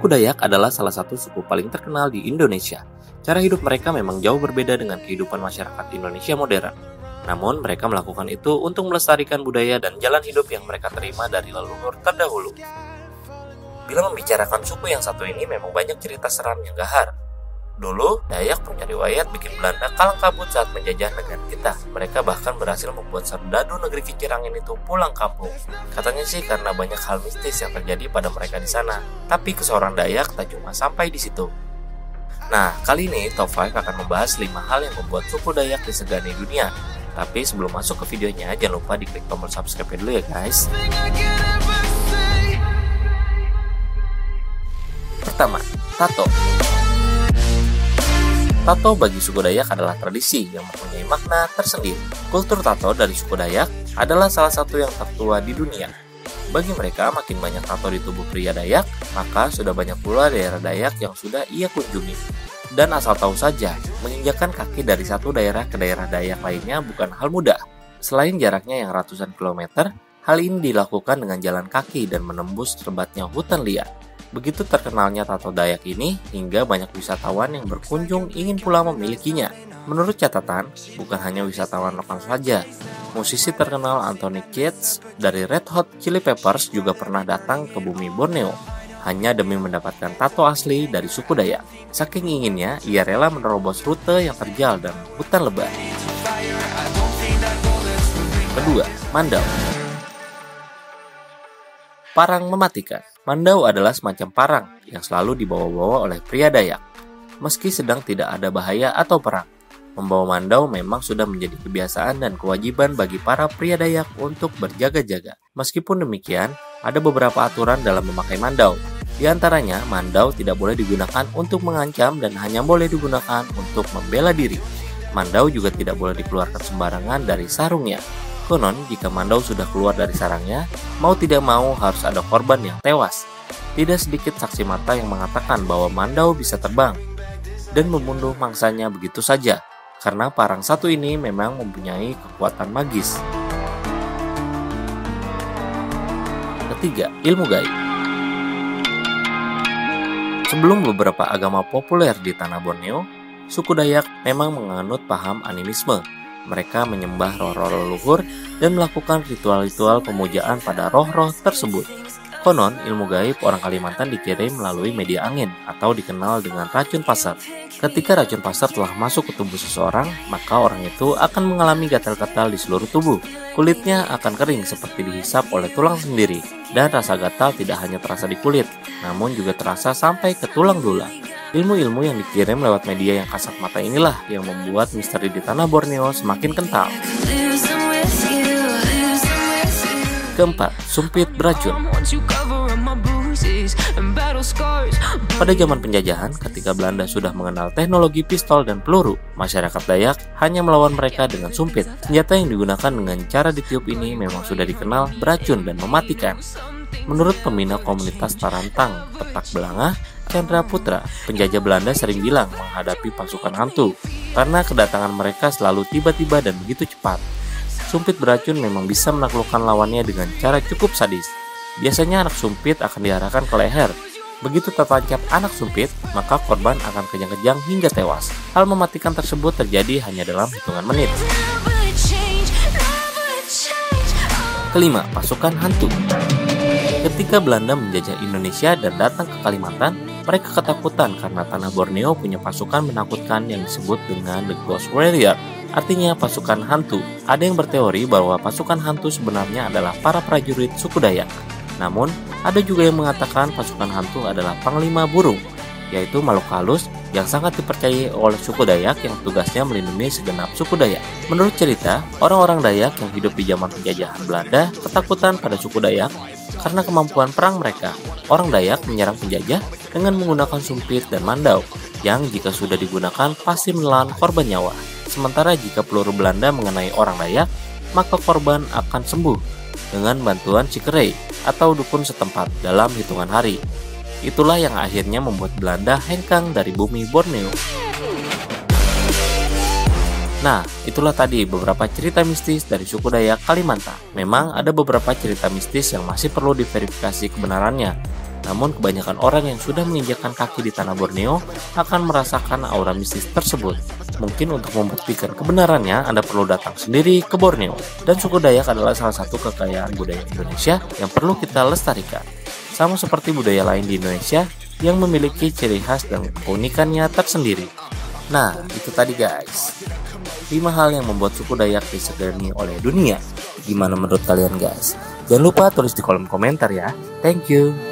Suku Dayak adalah salah satu suku paling terkenal di Indonesia. Cara hidup mereka memang jauh berbeda dengan kehidupan masyarakat Indonesia modern. Namun, mereka melakukan itu untuk melestarikan budaya dan jalan hidup yang mereka terima dari leluhur terdahulu. Bila membicarakan suku yang satu ini, memang banyak cerita seram yang gahar. Dulu, Dayak punya riwayat bikin Belanda kalang kabut saat menjajah negara kita. Mereka bahkan berhasil membuat serdadu negeri Kicirangin itu pulang kampung. Katanya sih karena banyak hal mistis yang terjadi pada mereka di sana. Tapi keseorang Dayak tak cuma sampai di situ. Nah, kali ini Top 5 akan membahas 5 hal yang membuat suku Dayak disegani dunia. Tapi sebelum masuk ke videonya, jangan lupa diklik tombol subscribe dulu ya guys. Pertama, tato. Tato bagi suku Dayak adalah tradisi yang mempunyai makna tersendiri. Kultur tato dari suku Dayak adalah salah satu yang tertua di dunia. Bagi mereka, makin banyak tato di tubuh pria Dayak, maka sudah banyak pula daerah Dayak yang sudah ia kunjungi. Dan asal tahu saja, menginjakkan kaki dari satu daerah ke daerah Dayak lainnya bukan hal mudah. Selain jaraknya yang ratusan kilometer, hal ini dilakukan dengan jalan kaki dan menembus lebatnya hutan liar. Begitu terkenalnya tato Dayak ini, hingga banyak wisatawan yang berkunjung ingin pula memilikinya. Menurut catatan, bukan hanya wisatawan lokal saja. Musisi terkenal Anthony Kiedis dari Red Hot Chili Peppers juga pernah datang ke bumi Borneo, hanya demi mendapatkan tato asli dari suku Dayak. Saking inginnya, ia rela menerobos rute yang terjal dan hutan lebat. Kedua, Mandau. Parang mematikan. Mandau adalah semacam parang yang selalu dibawa-bawa oleh pria Dayak. Meski sedang tidak ada bahaya atau perang, membawa mandau memang sudah menjadi kebiasaan dan kewajiban bagi para pria Dayak untuk berjaga-jaga. Meskipun demikian, ada beberapa aturan dalam memakai mandau. Di antaranya, mandau tidak boleh digunakan untuk mengancam dan hanya boleh digunakan untuk membela diri. Mandau juga tidak boleh dikeluarkan sembarangan dari sarungnya. Konon, jika mandau sudah keluar dari sarangnya, mau tidak mau harus ada korban yang tewas. Tidak sedikit saksi mata yang mengatakan bahwa mandau bisa terbang dan membunuh mangsanya begitu saja, karena parang satu ini memang mempunyai kekuatan magis. Ketiga, ilmu gaib. Sebelum beberapa agama populer di tanah Borneo, suku Dayak memang menganut paham animisme. Mereka menyembah roh-roh leluhur dan melakukan ritual-ritual pemujaan pada roh-roh tersebut. Konon, ilmu gaib orang Kalimantan dikirim melalui media angin atau dikenal dengan racun pasar. Ketika racun pasar telah masuk ke tubuh seseorang, maka orang itu akan mengalami gatal-gatal di seluruh tubuh. Kulitnya akan kering seperti dihisap oleh tulang sendiri, dan rasa gatal tidak hanya terasa di kulit, namun juga terasa sampai ke tulang belulang. Ilmu-ilmu yang dikirim lewat media yang kasat mata inilah yang membuat misteri di tanah Borneo semakin kental. Keempat, sumpit beracun. Pada zaman penjajahan, ketika Belanda sudah mengenal teknologi pistol dan peluru, masyarakat Dayak hanya melawan mereka dengan sumpit. Senjata yang digunakan dengan cara ditiup ini memang sudah dikenal beracun dan mematikan. Menurut pembina komunitas Tarantang Petak Belangah, Chandra Putra, penjajah Belanda sering bilang menghadapi pasukan hantu karena kedatangan mereka selalu tiba-tiba dan begitu cepat. Sumpit beracun memang bisa menaklukkan lawannya dengan cara cukup sadis. Biasanya anak sumpit akan diarahkan ke leher. Begitu tertancap anak sumpit, maka korban akan kejang-kejang hingga tewas. Hal mematikan tersebut terjadi hanya dalam hitungan menit. Kelima, pasukan hantu. Ketika Belanda menjajah Indonesia dan datang ke Kalimantan, mereka ketakutan karena tanah Borneo punya pasukan menakutkan yang disebut dengan The Ghost Warrior, artinya pasukan hantu. Ada yang berteori bahwa pasukan hantu sebenarnya adalah para prajurit suku Dayak. Namun, ada juga yang mengatakan pasukan hantu adalah panglima burung, yaitu makhluk halus yang sangat dipercayai oleh suku Dayak yang tugasnya melindungi segenap suku Dayak. Menurut cerita, orang-orang Dayak yang hidup di zaman penjajahan Belanda ketakutan pada suku Dayak karena kemampuan perang mereka. Orang Dayak menyerang penjajah dengan menggunakan sumpit dan mandau, yang jika sudah digunakan pasti menelan korban nyawa. Sementara jika peluru Belanda mengenai orang Dayak, maka korban akan sembuh dengan bantuan cikerei atau dukun setempat dalam hitungan hari. Itulah yang akhirnya membuat Belanda hengkang dari bumi Borneo. Nah, itulah tadi beberapa cerita mistis dari suku Dayak Kalimantan. Memang ada beberapa cerita mistis yang masih perlu diverifikasi kebenarannya. Namun kebanyakan orang yang sudah menginjakkan kaki di tanah Borneo akan merasakan aura mistis tersebut. Mungkin untuk membuktikan kebenarannya, Anda perlu datang sendiri ke Borneo. Dan suku Dayak adalah salah satu kekayaan budaya Indonesia yang perlu kita lestarikan. Sama seperti budaya lain di Indonesia yang memiliki ciri khas dan keunikannya tersendiri. Nah, itu tadi guys, 5 hal yang membuat suku Dayak disegani oleh dunia. Gimana menurut kalian guys? Jangan lupa tulis di kolom komentar ya. Thank you.